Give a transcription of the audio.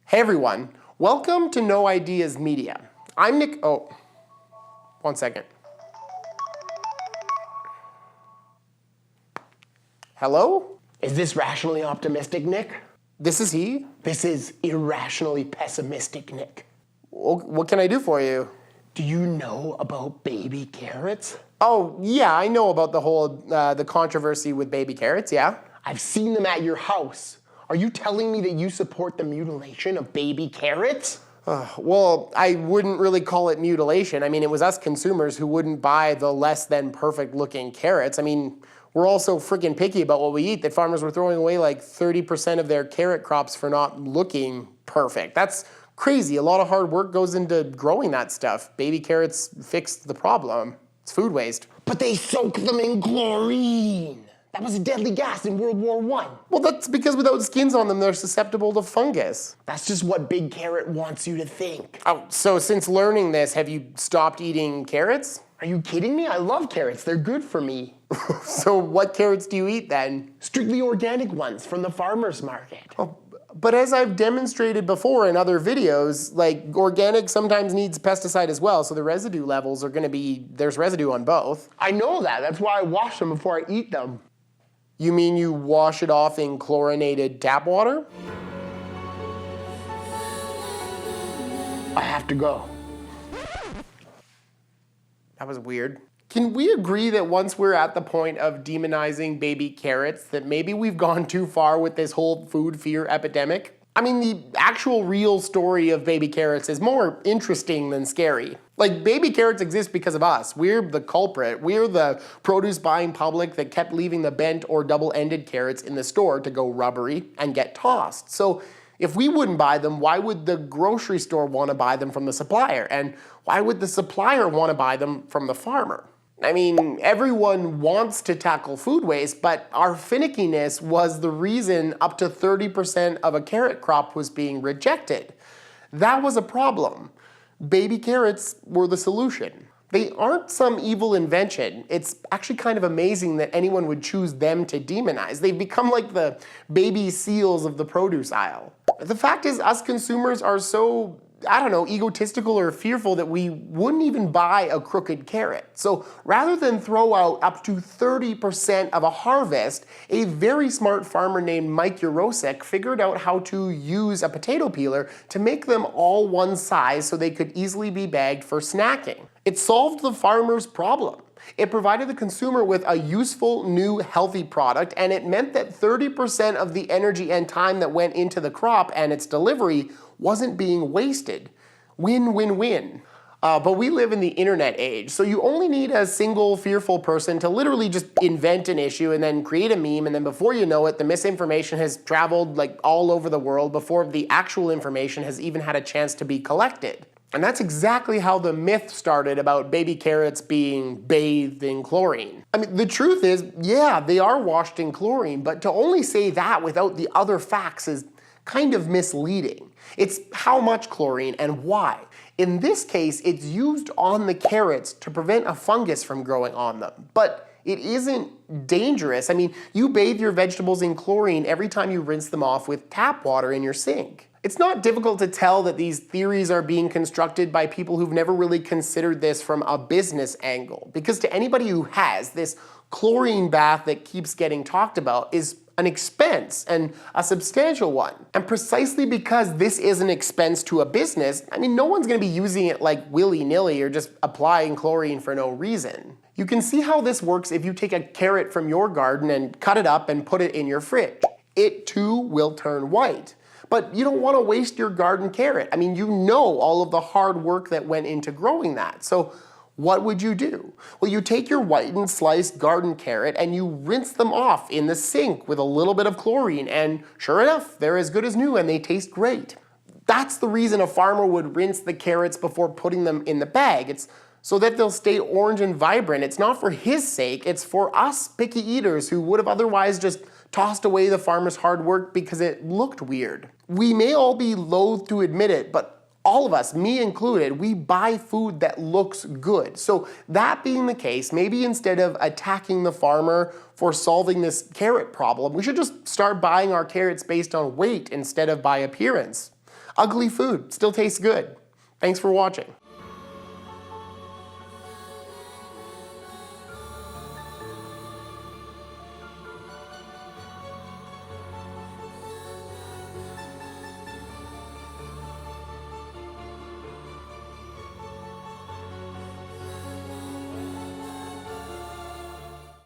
Hey everyone, welcome to No Ideas Media. I'm Nick, oh, 1 second. Hello? Is this rationally optimistic, Nick? This is he? This is irrationally pessimistic, Nick. What can I do for you? Do you know about baby carrots? Oh, yeah, I know about the whole, the controversy with baby carrots, yeah. I've seen them at your house. Are you telling me that you support the mutilation of baby carrots? Well, I wouldn't really call it mutilation. I mean, it was us consumers who wouldn't buy the less than perfect looking carrots. I mean, we're all so freaking picky about what we eat that farmers were throwing away like 30% of their carrot crops for not looking perfect. That's crazy. A lot of hard work goes into growing that stuff. Baby carrots fixed the problem. It's food waste. But they soak them in chlorine. That was a deadly gas in World War I. Well, that's because without skins on them, they're susceptible to fungus. That's just what Big Carrot wants you to think. Oh, so since learning this, have you stopped eating carrots? Are you kidding me? I love carrots. They're good for me. So what carrots do you eat then? Strictly organic ones from the farmer's market. Oh, but as I've demonstrated before in other videos, like organic sometimes needs pesticide as well, so the residue levels are gonna be, there's residue on both. I know that. That's why I wash them before I eat them. You mean you wash it off in chlorinated tap water? I have to go. That was weird. Can we agree that once we're at the point of demonizing baby carrots, that maybe we've gone too far with this whole food fear epidemic? I mean, the actual real story of baby carrots is more interesting than scary. Like, baby carrots exist because of us. We're the culprit. We're the produce buying public that kept leaving the bent or double-ended carrots in the store to go rubbery and get tossed. So if we wouldn't buy them, why would the grocery store want to buy them from the supplier? And why would the supplier want to buy them from the farmer? I mean, everyone wants to tackle food waste, but our finickiness was the reason up to 30% of a carrot crop was being rejected. That was a problem. Baby carrots were the solution. They aren't some evil invention. It's actually kind of amazing that anyone would choose them to demonize. They've become like the baby seals of the produce aisle. The fact is, us consumers are so, I don't know, egotistical or fearful that we wouldn't even buy a crooked carrot. So rather than throw out up to 30% of a harvest, a very smart farmer named Mike Urosek figured out how to use a potato peeler to make them all one size so they could easily be bagged for snacking. It solved the farmer's problem. It provided the consumer with a useful, new, healthy product, and it meant that 30% of the energy and time that went into the crop and its delivery wasn't being wasted. Win, win, win. But we live in the internet age, so you only need a single fearful person to literally just invent an issue and then create a meme, and then before you know it, the misinformation has traveled like all over the world before the actual information has even had a chance to be collected. And that's exactly how the myth started about baby carrots being bathed in chlorine. I mean, the truth is, yeah, they are washed in chlorine, but to only say that without the other facts is kind of misleading. It's how much chlorine and why. In this case, it's used on the carrots to prevent a fungus from growing on them. But it isn't dangerous. I mean, you bathe your vegetables in chlorine every time you rinse them off with tap water in your sink. It's not difficult to tell that these theories are being constructed by people who've never really considered this from a business angle. Because to anybody who has, this chlorine bath that keeps getting talked about is an expense, and a substantial one. And precisely because this is an expense to a business, I mean, no one's gonna be using it like willy-nilly or just applying chlorine for no reason. You can see how this works if you take a carrot from your garden and cut it up and put it in your fridge. It too will turn white. But you don't want to waste your garden carrot. I mean, you know all of the hard work that went into growing that. So what would you do? Well, you take your whitened sliced garden carrot and you rinse them off in the sink with a little bit of chlorine, and sure enough, they're as good as new and they taste great. That's the reason a farmer would rinse the carrots before putting them in the bag. It's so that they'll stay orange and vibrant. It's not for his sake, it's for us picky eaters who would have otherwise just tossed away the farmer's hard work because it looked weird. We may all be loath to admit it, but all of us, me included, we buy food that looks good. So that being the case, maybe instead of attacking the farmer for solving this carrot problem, we should just start buying our carrots based on weight instead of by appearance. ugly food still tastes good. Thanks for watching.